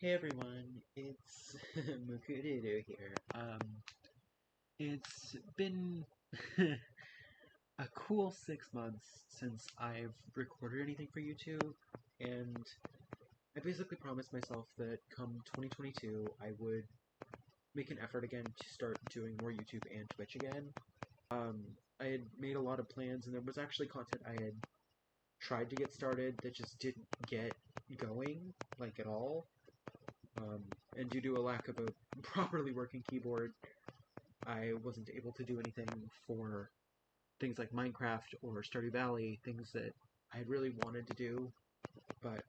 Hey everyone, it's Mukuriru here. It's been a cool 6 months since I've recorded anything for YouTube, and I basically promised myself that come 2022 I would make an effort again to start doing more YouTube and Twitch again. I had made a lot of plans, and there was actually content I had tried to get started that just didn't get going, like at all. And due to a lack of a properly working keyboard, I wasn't able to do anything for things like Minecraft or Stardew Valley, things that I had really wanted to do, but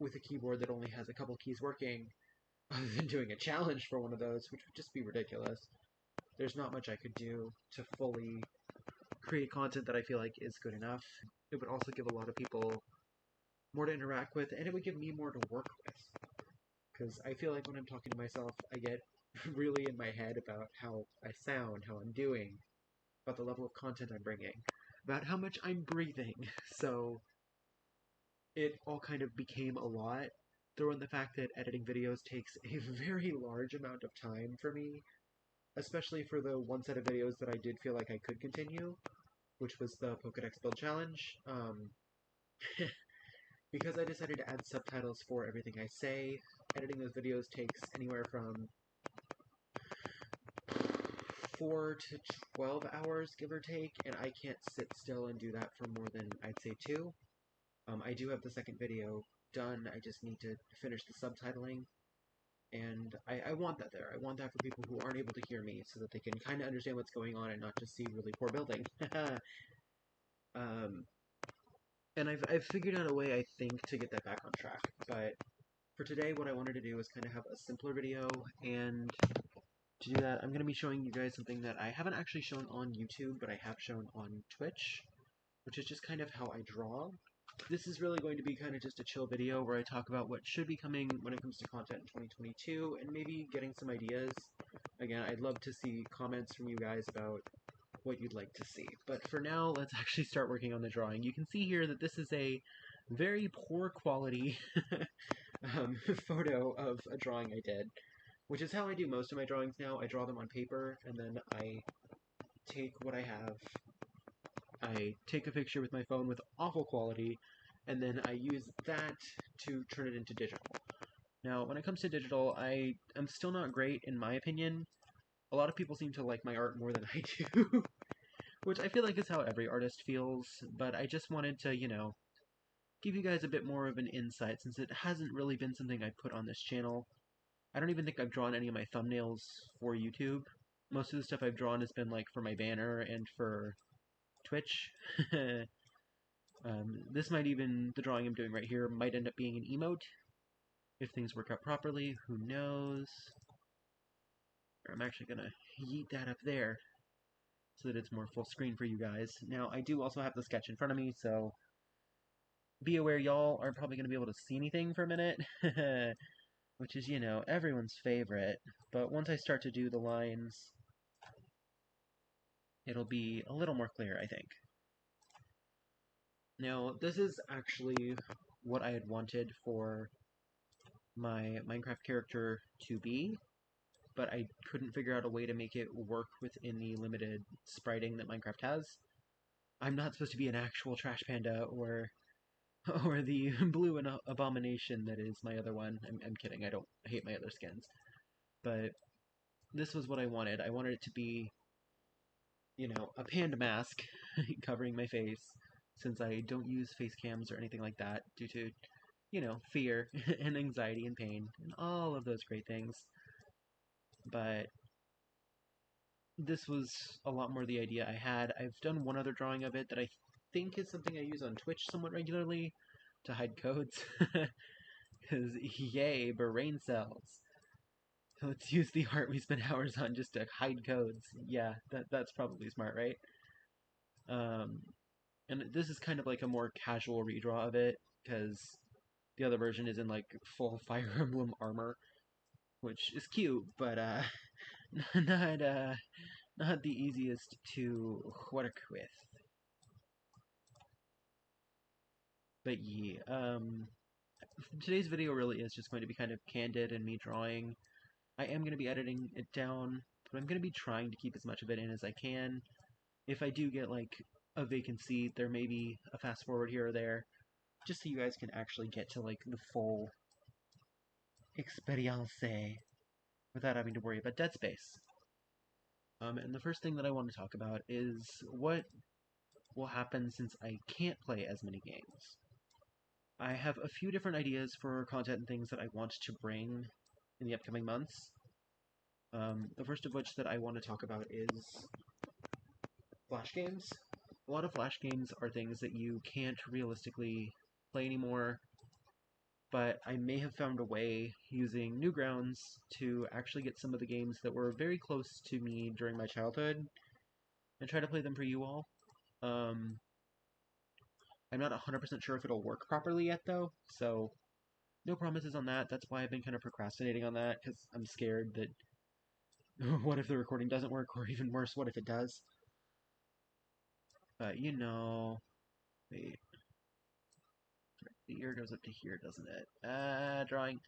with a keyboard that only has a couple keys working, other than doing a challenge for one of those, which would just be ridiculous, there's not much I could do to fully create content that I feel like is good enough. It would also give a lot of people more to interact with, and it would give me more to work with. Because I feel like when I'm talking to myself, I get really in my head about how I sound, how I'm doing, about the level of content I'm bringing, about how much I'm breathing. So it all kind of became a lot. Throw in the fact that editing videos takes a very large amount of time for me, especially for the one set of videos that I did feel like I could continue, which was the Pokedex Build Challenge. Because I decided to add subtitles for everything I say, editing those videos takes anywhere from 4 to 12 hours, give or take, and I can't sit still and do that for more than, I'd say, 2. I do have the second video done, I just need to finish the subtitling, and I want that there. I want that for people who aren't able to hear me, so that they can kind of understand what's going on and not just see really poor building. um, and I've figured out a way, I think, to get that back on track, but for today, what I wanted to do is kind of have a simpler video, and to do that, I'm going to be showing you guys something that I haven't actually shown on YouTube, but I have shown on Twitch, which is just kind of how I draw. This is really going to be kind of just a chill video where I talk about what should be coming when it comes to content in 2022, and maybe getting some ideas. Again, I'd love to see comments from you guys about what you'd like to see. But for now, let's actually start working on the drawing. You can see here that this is a very poor quality photo of a drawing I did, which is how I do most of my drawings now. I draw them on paper, and then I take what I have, I take a picture with my phone with awful quality, and then I use that to turn it into digital. Now, when it comes to digital, I am still not great, in my opinion. A lot of people seem to like my art more than I do, which I feel like is how every artist feels, but I just wanted to, give you guys a bit more of an insight, since it hasn't really been something I put on this channel. I don't even think I've drawn any of my thumbnails for YouTube. Most of the stuff I've drawn has been like for my banner and for Twitch. This might even, the drawing I'm doing right here, might end up being an emote, if things work out properly, who knows. I'm actually gonna yeet that up there, so that it's more full screen for you guys. Now, I do also have the sketch in front of me, so be aware y'all aren't probably gonna be able to see anything for a minute, which is, everyone's favorite. But once I start to do the lines, it'll be a little more clear, I think. Now, this is actually what I had wanted for my Minecraft character to be, but I couldn't figure out a way to make it work within the limited spriting that Minecraft has. I'm not supposed to be an actual Trash Panda or the blue abomination that is my other one. I'm kidding, I hate my other skins. But this was what I wanted. I wanted it to be, a panda mask covering my face, since I don't use face cams or anything like that due to, fear and anxiety and pain and all of those great things. But this was a lot more the idea I had. I've done one other drawing of it that I think is something I use on Twitch somewhat regularly to hide codes. Because, yay, brain cells. Let's use the art we spent hours on just to hide codes. Yeah, that's probably smart, right? And this is kind of like a more casual redraw of it, because the other version is in like full Fire Emblem armor, which is cute, but not not the easiest to work with. But yeah, today's video really is just going to be kind of candid and me drawing. I am going to be editing it down, but I'm going to be trying to keep as much of it in as I can. If I do get, like, a vacancy, there may be a fast forward here or there, just so you guys can actually get to, like, the full experience without having to worry about dead space. And the first thing that I want to talk about is what will happen since I can't play as many games. I have a few different ideas for content and things that I want to bring in the upcoming months. The first of which that I want to talk about is Flash games. A lot of Flash games are things that you can't realistically play anymore, but I may have found a way using Newgrounds to actually get some of the games that were very close to me during my childhood and try to play them for you all. I'm not 100% sure if it'll work properly yet, though, so no promises on that. That's why I've been kind of procrastinating on that, because I'm scared that what if the recording doesn't work, or even worse, what if it does? But, you know... Wait. The ear goes up to here, doesn't it? Drawing.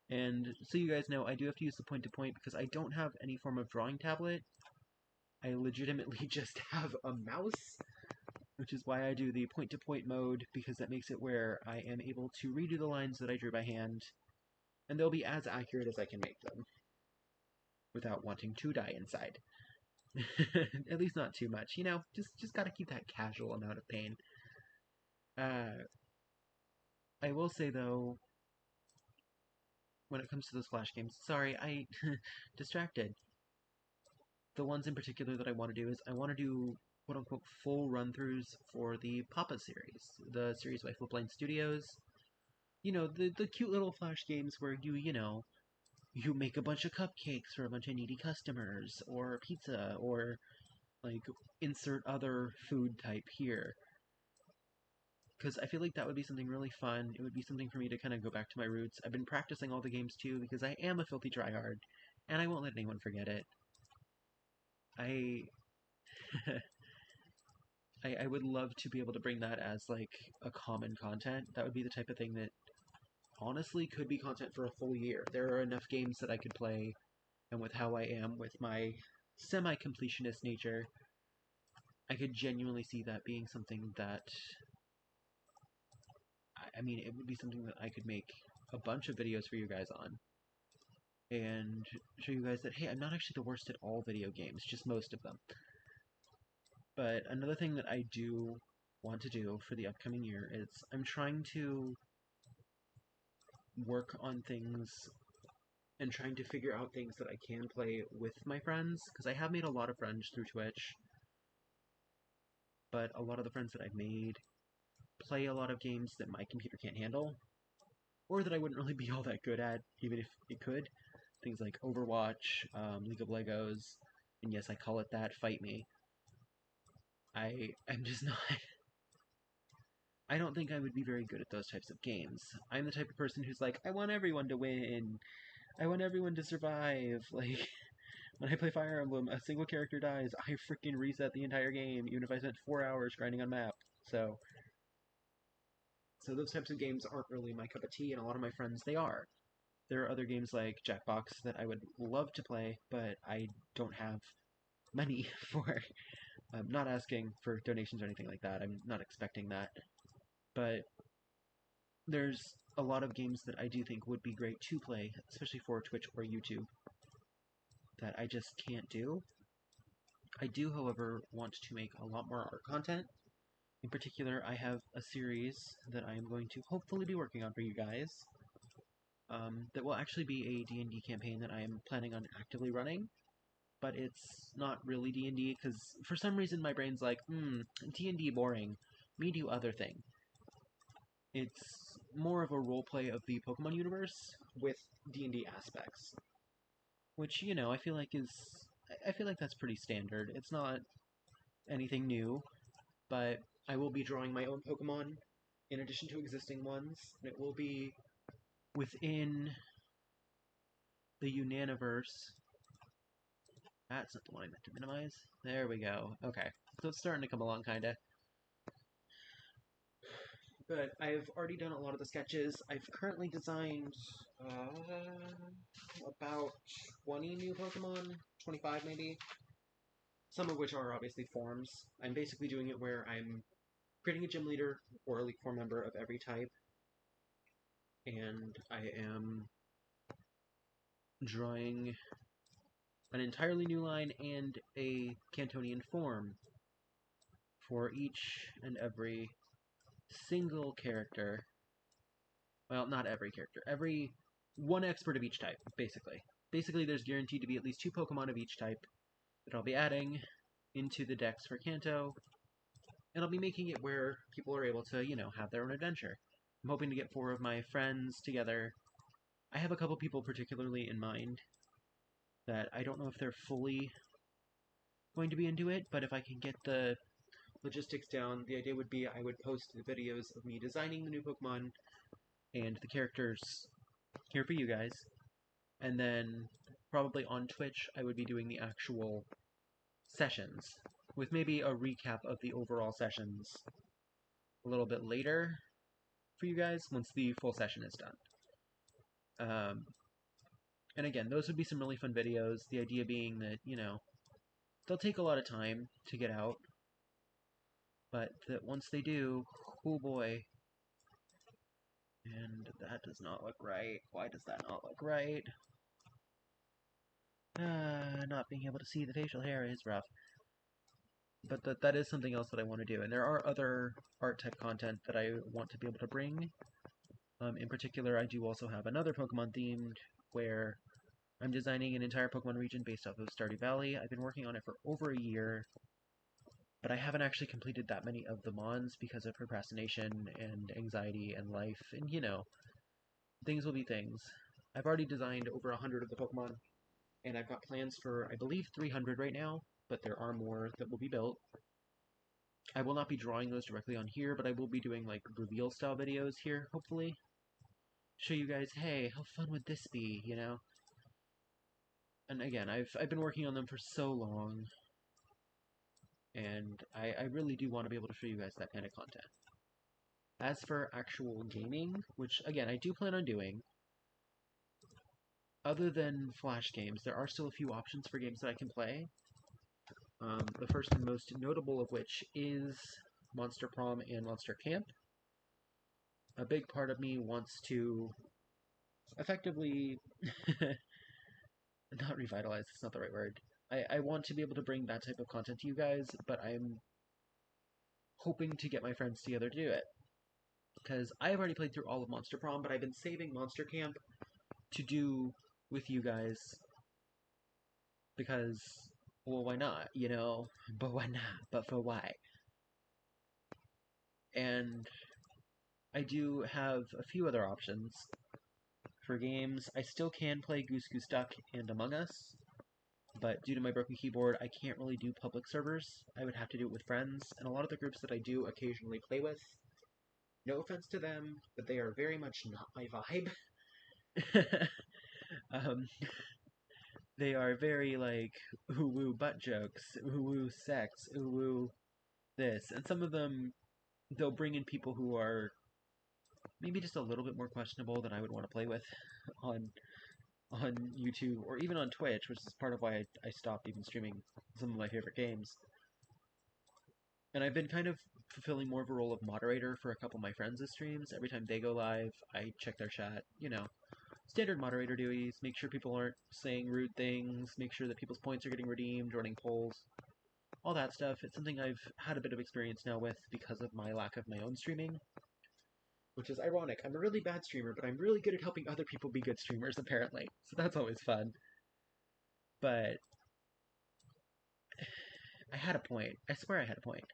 And so you guys know, I do have to use the point-to-point because I don't have any form of drawing tablet. I legitimately just have a mouse, which is why I do the point-to-point mode, because that makes it where I am able to redo the lines that I drew by hand, and they'll be as accurate as I can make them, without wanting to die inside. At least not too much, you know, just gotta keep that casual amount of pain. I will say, though, when it comes to those Flash games, sorry, I distracted. The ones in particular that I want to do is I want to do quote-unquote full run-throughs for the Papa series, the series by Flipline Studios. You know, the cute little Flash games where you make a bunch of cupcakes for a bunch of needy customers, or pizza, or, like, insert other food type here. Because I feel like that would be something really fun. It would be something for me to kind of go back to my roots. I've been practicing all the games too, because I am a filthy tryhard, and I won't let anyone forget it. I I would love to be able to bring that as, like, a common content. That would be the type of thing that, honestly, could be content for a full year. There are enough games that I could play, and with how I am, with my semi-completionist nature, I could genuinely see that being something that... I mean, it would be something that I could make a bunch of videos for you guys on. And show you guys that, hey, I'm not actually the worst at all video games, just most of them. But another thing that I do want to do for the upcoming year is I'm trying to work on things and trying to figure out things that I can play with my friends, because I have made a lot of friends through Twitch, but a lot of the friends that I've made play a lot of games that my computer can't handle, or that I wouldn't really be all that good at, even if it could. Things like Overwatch, League of Legos, and yes, I call it that, fight me. I'm just not... I don't think I would be very good at those types of games. I'm the type of person who's like, I want everyone to win. I want everyone to survive. Like, when I play Fire Emblem, a single character dies, I freaking reset the entire game, even if I spent 4 hours grinding on map. So those types of games aren't really my cup of tea, and a lot of my friends, they are. There are other games like Jackbox that I would love to play, but I don't have money for. I'm not asking for donations or anything like that. I'm not expecting that. But there's a lot of games that I do think would be great to play, especially for Twitch or YouTube, that I just can't do. I do, however, want to make a lot more art content. In particular, I have a series that I am going to hopefully be working on for you guys, that will actually be a D&D campaign that I am planning on actively running, but it's not really D&D, because for some reason my brain's like, D&D boring, me do other thing. It's more of a roleplay of the Pokemon universe with D&D aspects, which, you know, I feel like that's pretty standard. It's not anything new, but I will be drawing my own Pokemon in addition to existing ones, and it will be within the Unaniverse. That's not the one I meant to minimize. There we go. Okay. So it's starting to come along, kinda. But I've already done a lot of the sketches. I've currently designed about 20 new Pokemon, 25 maybe. Some of which are obviously forms. I'm basically doing it where I'm creating a gym leader or Elite Four member of every type, and I am drawing an entirely new line and a Cantonian form for each and every single character. Well, not every character. Every one expert of each type, basically. Basically, there's guaranteed to be at least 2 Pokemon of each type that I'll be adding into the decks for Kanto, and I'll be making it where people are able to, have their own adventure. I'm hoping to get 4 of my friends together. I have a couple people particularly in mind that I don't know if they're fully going to be into it, but if I can get the logistics down, the idea would be I would post the videos of me designing the new Pokemon and the characters here for you guys, and then probably on Twitch I would be doing the actual sessions, with maybe a recap of the overall sessions a little bit later for you guys once the full session is done. And again, those would be some really fun videos, the idea being that, they'll take a lot of time to get out, but that once they do, oh boy. And that does not look right. Why does that not look right? Not being able to see the facial hair is rough. But that is something else that I want to do. And there are other art type content that I want to be able to bring. In particular, I do also have another Pokemon themed where I'm designing an entire Pokemon region based off of Stardew Valley. I've been working on it for over a year, but I haven't actually completed that many of the mons because of procrastination and anxiety and life, and things will be things. I've already designed over 100 of the Pokemon, and I've got plans for, I believe, 300 right now, but there are more that will be built. I will not be drawing those directly on here, but I will be doing, like, reveal-style videos here, hopefully. Show you guys, hey, how fun would this be, And again, I've been working on them for so long, and I really do want to be able to show you guys that kind of content. As for actual gaming, which, again, I do plan on doing, other than Flash games, there are still a few options for games that I can play. The first and most notable of which is Monster Prom and Monster Camp. A big part of me wants to effectively not revitalize, it's not the right word. I want to be able to bring that type of content to you guys, but I'm hoping to get my friends together to do it. Because I have already played through all of Monster Prom, but I've been saving Monster Camp to do with you guys. Because, well, why not, But why not? But for why? And I do have a few other options for games. I still can play Goose Goose Duck and Among Us, but due to my broken keyboard, I can't really do public servers. I would have to do it with friends, and a lot of the groups that I do occasionally play with, no offense to them, but they are very much not my vibe. um, they are very, like, ooh-woo butt jokes, ooh-woo sex, ooh-woo this, and some of them, they'll bring in people who are maybe just a little bit more questionable than I would want to play with on YouTube, or even on Twitch, which is part of why I stopped even streaming some of my favorite games. And I've been kind of fulfilling more of a role of moderator for a couple of my friends' streams. Every time they go live, I check their chat, standard moderator duties, make sure people aren't saying rude things, make sure that people's points are getting redeemed, running polls, all that stuff. It's something I've had a bit of experience now with because of my lack of my own streaming. Which is ironic. I'm a really bad streamer, but I'm really good at helping other people be good streamers, apparently. So that's always fun. But I had a point. I swear I had a point.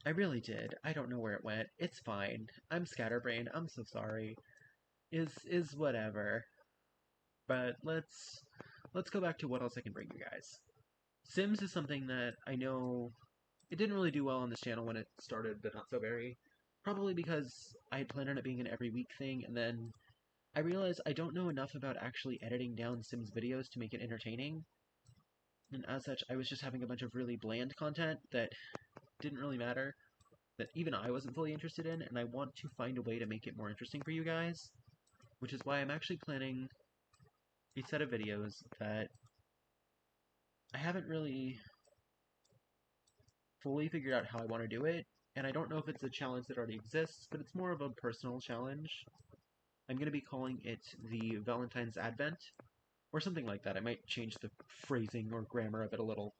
I really did. I don't know where it went. It's fine. I'm scatterbrained. I'm so sorry. Is whatever. But let's go back to what else I can bring you guys. Sims is something that I know it didn't really do well on this channel when it started, but not so very. Probably because I had planned on it being an every week thing, and then I realized I don't know enough about actually editing down Sims videos to make it entertaining. And as such, I was just having a bunch of really bland content that didn't really matter. that even I wasn't fully interested in, and I want to find a way to make it more interesting for you guys, which is why I'm actually planning a set of videos that I haven't really fully figured out how I want to do it, and I don't know if it's a challenge that already exists, but it's more of a personal challenge. I'm going to be calling it the Valentine's Advent, or something like that. I might change the phrasing or grammar of it a little.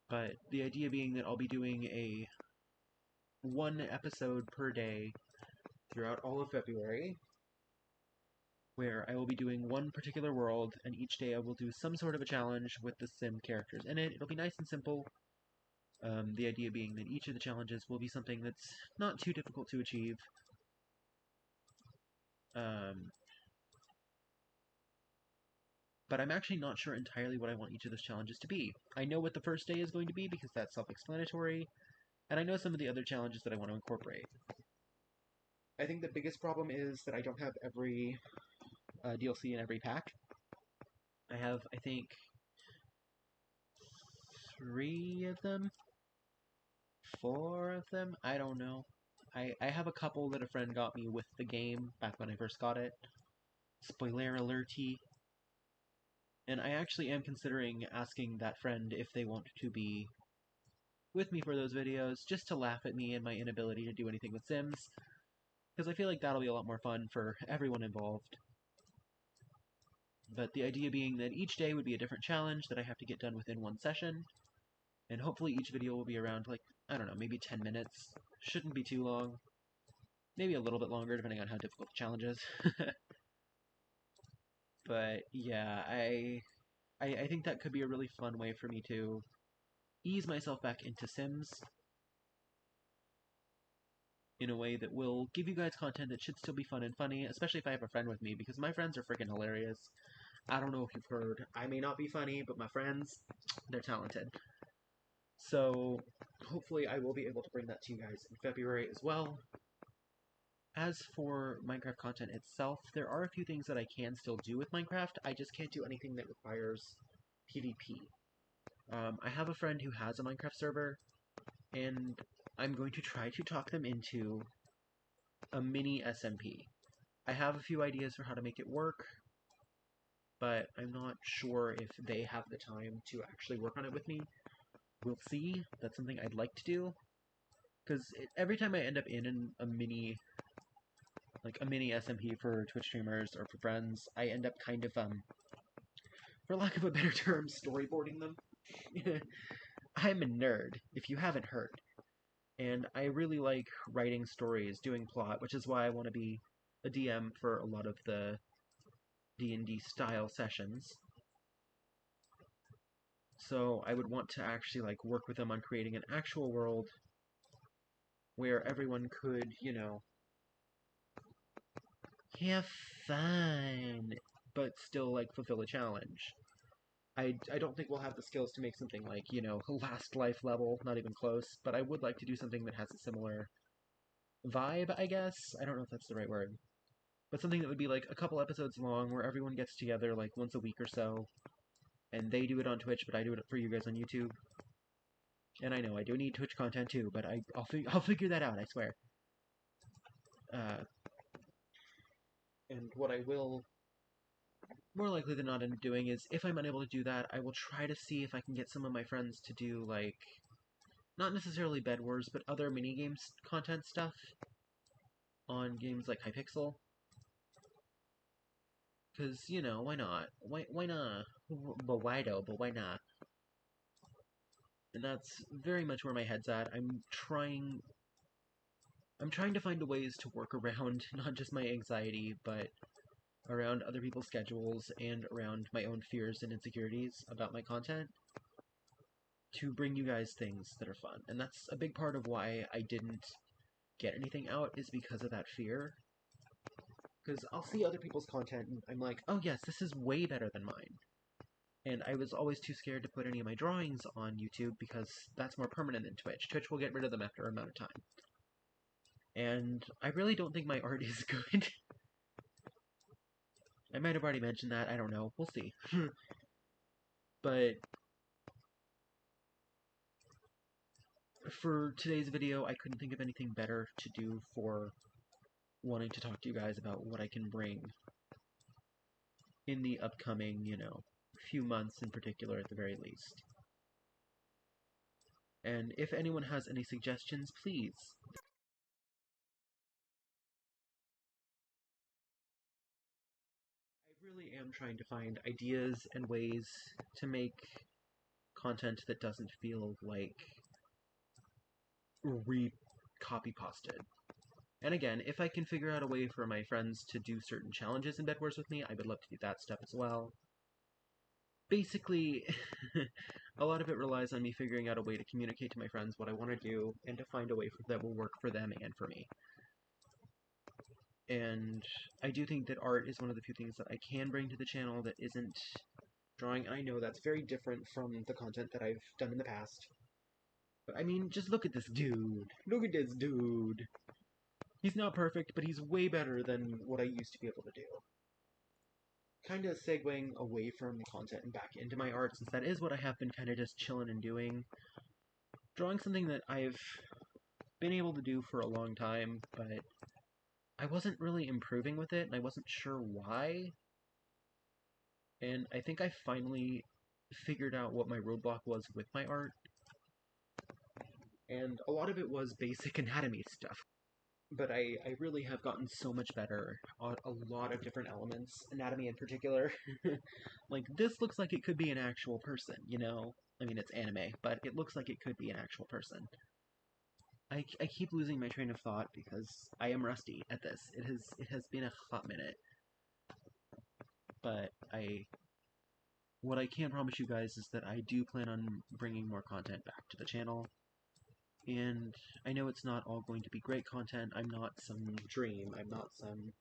But the idea being that I'll be doing a one episode per day throughout all of February, where I will be doing one particular world, and each day I will do some sort of a challenge with the sim characters in it. It'll be nice and simple. The idea being that each of the challenges will be something that's not too difficult to achieve. But I'm actually not sure entirely what I want each of those challenges to be. I know what the first day is going to be because that's self-explanatory, and I know some of the other challenges that I want to incorporate. I think the biggest problem is that I don't have every DLC in every pack. I have, I think, 3 of them? 4 of them? I don't know. I have a couple that a friend got me with the game back when I first got it. Spoiler alerty. And I actually am considering asking that friend if they want to be with me for those videos, just to laugh at me and my inability to do anything with Sims, because I feel like that'll be a lot more fun for everyone involved. But the idea being that each day would be a different challenge that I have to get done within one session, and hopefully each video will be around, like, I don't know, maybe 10 minutes. Shouldn't be too long. Maybe a little bit longer, depending on how difficult the challenge is. But, yeah, I think that could be a really fun way for me to ease myself back into Sims in a way that will give you guys content that should still be fun and funny, especially if I have a friend with me, because my friends are freaking hilarious. I don't know if you've heard, I may not be funny, but my friends, they're talented. So, hopefully I will be able to bring that to you guys in February as well. As for Minecraft content itself, there are a few things that I can still do with Minecraft, I just can't do anything that requires PvP. I have a friend who has a Minecraft server, and I'm going to try to talk them into a mini SMP. I have a few ideas for how to make it work, but I'm not sure if they have the time to actually work on it with me. We'll see. That's something I'd like to do, because every time I end up in a mini SMP for Twitch streamers or for friends, I end up kind of, for lack of a better term, storyboarding them. I'm a nerd, if you haven't heard. And I really like writing stories, doing plot, which is why I want to be a DM for a lot of the D&D style sessions. So I would want to actually, like, work with them on creating an actual world where everyone could, you know, have fun, but still, like, fulfill a challenge. I don't think we'll have the skills to make something like, you know, Last Life level, not even close, but I would like to do something that has a similar vibe, I guess? I don't know if that's the right word. But something that would be, like, a couple episodes long where everyone gets together, like, once a week or so, and they do it on Twitch, but I do it for you guys on YouTube. And I know I do need Twitch content too, but I'll figure that out, I swear. And what I will more likely than not end up doing is, if I'm unable to do that, I will try to see if I can get some of my friends to do, like, not necessarily Bed Wars, but other minigames content stuff on games like Hypixel. Because, you know, why not? Why not? But why though? But why not? And that's very much where my head's at. I'm trying to find ways to work around not just my anxiety, but around other people's schedules and around my own fears and insecurities about my content to bring you guys things that are fun. And that's a big part of why I didn't get anything out, is because of that fear. Because I'll see other people's content and I'm like, oh yes, this is way better than mine. And I was always too scared to put any of my drawings on YouTube because that's more permanent than Twitch. Twitch will get rid of them after a amount of time. And I really don't think my art is good. I might have already mentioned that, I don't know, we'll see. But for today's video, I couldn't think of anything better to do for wanting to talk to you guys about what I can bring in the upcoming, few months in particular at the very least. And if anyone has any suggestions, please. I really am trying to find ideas and ways to make content that doesn't feel like copy pasted. And again, if I can figure out a way for my friends to do certain challenges in Bed Wars with me, I would love to do that stuff as well. Basically, a lot of it relies on me figuring out a way to communicate to my friends what I want to do and to find a way that will work for them and for me. And I do think that art is one of the few things that I can bring to the channel that isn't drawing, and I know that's very different from the content that I've done in the past. But I mean, just look at this dude. Look at this dude. He's not perfect, but he's way better than what I used to be able to do. Kind of segueing away from content and back into my art, since that is what I have been kind of just chilling and doing. Drawing something that I've been able to do for a long time, but I wasn't really improving with it, and I wasn't sure why. And I think I finally figured out what my roadblock was with my art. And a lot of it was basic anatomy stuff. But I really have gotten so much better on a lot of different elements, anatomy in particular. Like, this looks like it could be an actual person, I mean, it's anime, but it looks like it could be an actual person. I keep losing my train of thought because I am rusty at this. It has been a hot minute. But what I can promise you guys is that I do plan on bringing more content back to the channel. And I know it's not all going to be great content. I'm not some dream. I'm not some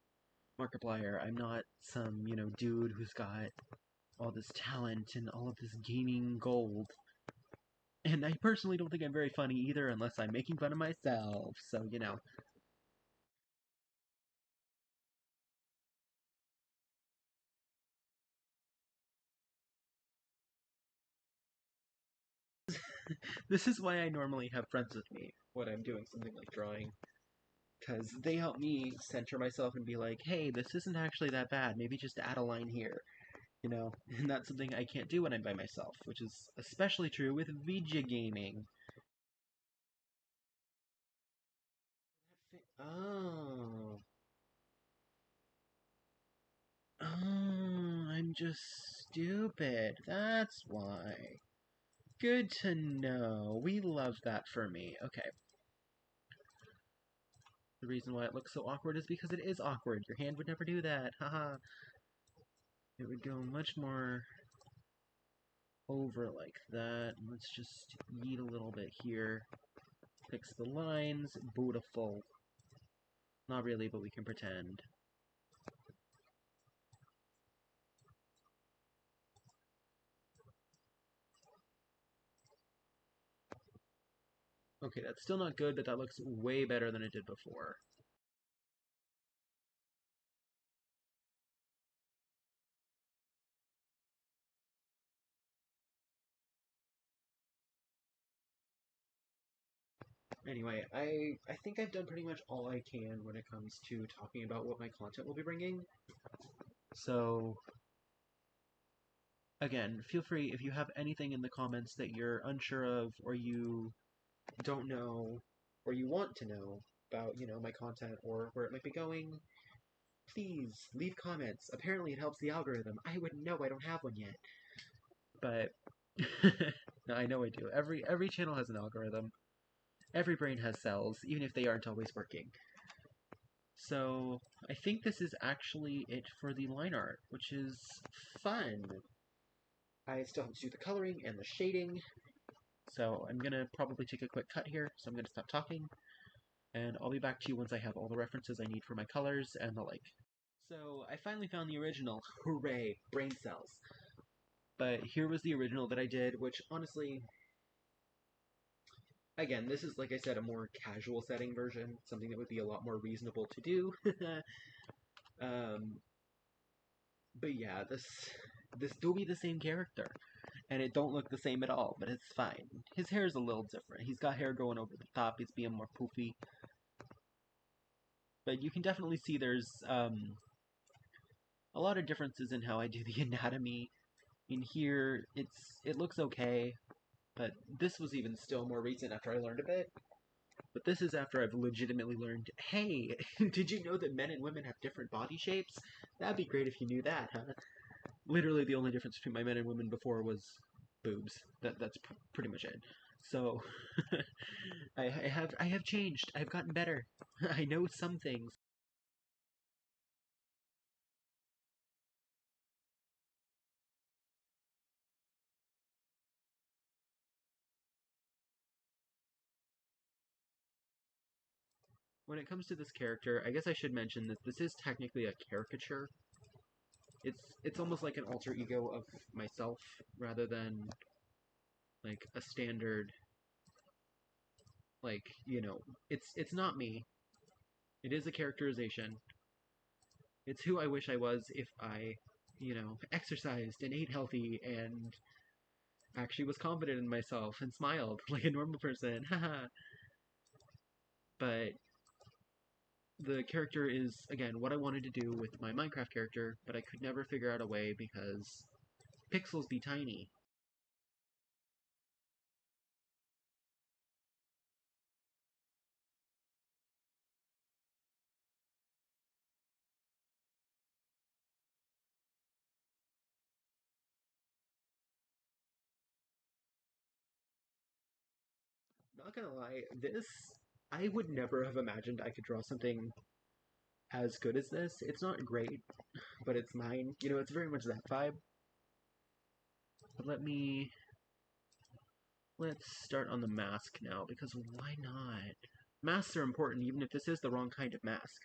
Markiplier. I'm not some, dude who's got all this talent and all of this gaming gold. And I personally don't think I'm very funny either unless I'm making fun of myself. So, This is why I normally have friends with me when I'm doing something like drawing. Because they help me center myself and be like, hey, this isn't actually that bad. Maybe just add a line here. And that's something I can't do when I'm by myself, which is especially true with video gaming. Oh. Oh, I'm just stupid. That's why. Good to know. We love that for me. Okay. The reason why it looks so awkward is because it is awkward. Your hand would never do that. Haha. It would go much more over like that. Let's just yeet a little bit here. Fix the lines. Beautiful. Not really, but we can pretend. Okay, that's still not good, but that looks way better than it did before. Anyway, I think I've done pretty much all I can when it comes to talking about what my content will be bringing. So, again, feel free if you have anything in the comments that you're unsure of, or you don't know, or you want to know about, my content or where it might be going, please leave comments. Apparently it helps the algorithm. I wouldn't know, I don't have one yet. But, no, I know I do. Every channel has an algorithm. Every brain has cells, even if they aren't always working. So, I think this is actually it for the line art, which is fun. I still have to do the coloring and the shading, so I'm gonna probably take a quick cut here, so I'm gonna stop talking, and I'll be back to you once I have all the references I need for my colors and the like. So, I finally found the original. Hooray! Brain cells. But here was the original that I did, which, honestly, again, this is, like I said, a more casual setting version, something that would be a lot more reasonable to do. But yeah, this will be the same character, and it don't look the same at all, but it's fine. His hair is a little different. He's got hair going over the top. He's being more poofy, but you can definitely see there's a lot of differences in how I do the anatomy. In here, it looks okay, but this was even still more recent after I learned a bit. But this is after I've legitimately learned, hey, did you know that men and women have different body shapes? That'd be great if you knew that, huh? Literally the only difference between my men and women before was boobs. That's pretty much it. So I have changed. I've gotten better. I know some things. When it comes to this character, I guess I should mention that this is technically a caricature. It's almost like an alter ego of myself rather than like a standard, like, it's not me. It is a characterization. It's who I wish I was if I, exercised and ate healthy and actually was confident in myself and smiled like a normal person. Haha. But the character is, again, what I wanted to do with my Minecraft character, but I could never figure out a way because pixels be tiny. Not gonna lie, this, I would never have imagined I could draw something as good as this. It's not great, but it's mine. It's very much that vibe. But let's start on the mask now, because why not? Masks are important, even if this is the wrong kind of mask.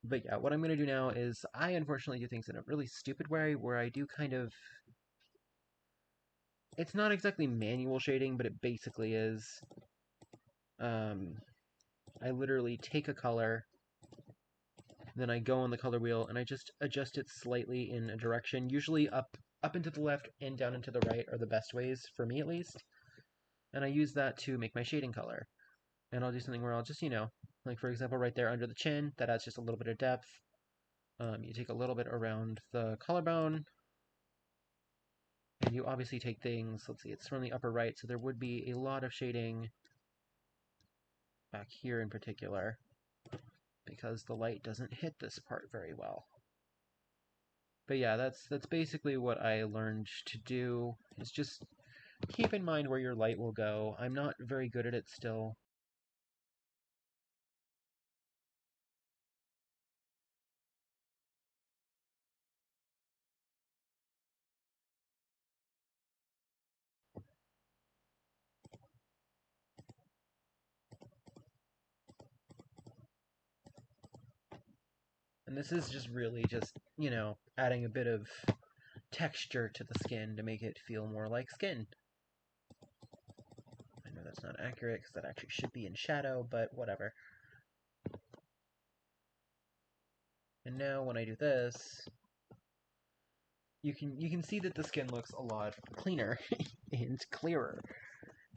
But yeah, what I'm going to do now is I unfortunately do things in a really stupid way where I do kind of. It's not exactly manual shading, but it basically is. Um, I literally take a color, then I go on the color wheel and I just adjust it slightly in a direction. Usually up into the left and down into the right are the best ways, for me at least. And I use that to make my shading color. And I'll do something where I'll just, like for example, right there under the chin, that adds just a little bit of depth. You take a little bit around the collarbone, and you obviously take things, let's see, it's from the upper right, so there would be a lot of shading back here in particular, because the light doesn't hit this part very well. But yeah, that's basically what I learned to do, is just keep in mind where your light will go. I'm not very good at it still. And this is just really just, adding a bit of texture to the skin to make it feel more like skin. I know that's not accurate because that actually should be in shadow, but whatever. And now when I do this, you can see that the skin looks a lot cleaner and clearer.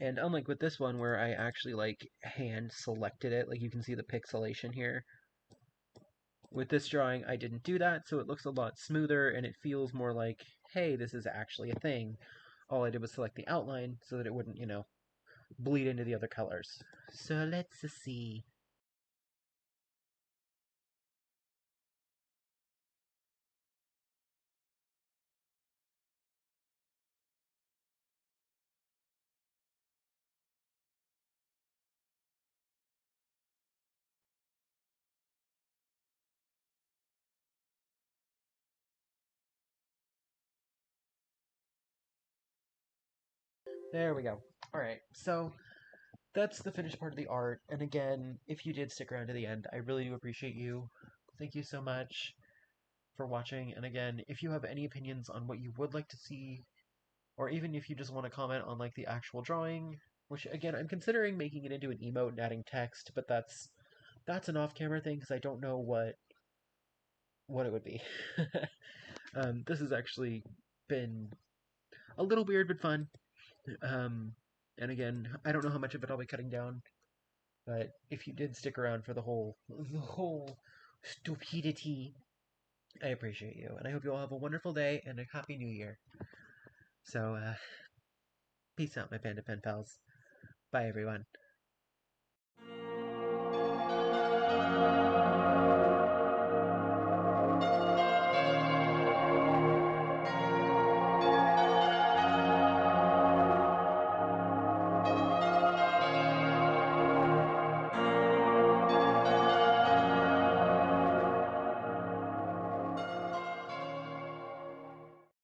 And unlike with this one where I actually like hand selected it, like you can see the pixelation here. With this drawing, I didn't do that, so it looks a lot smoother and it feels more like, hey, this is actually a thing. All I did was select the outline so that it wouldn't, bleed into the other colors. So let's see. There we go. Alright, so that's the finished part of the art, and again, if you did stick around to the end, I really do appreciate you. Thank you so much for watching, and again, if you have any opinions on what you would like to see, or even if you just want to comment on like the actual drawing, which again, I'm considering making it into an emote and adding text, but that's an off-camera thing because I don't know what it would be. This has actually been a little weird but fun. And again, I don't know how much of it I'll be cutting down, but if you did stick around for the whole stupidity, I appreciate you, and I hope you all have a wonderful day and a happy new year. So, peace out, my Panda Pen pals. Bye, everyone.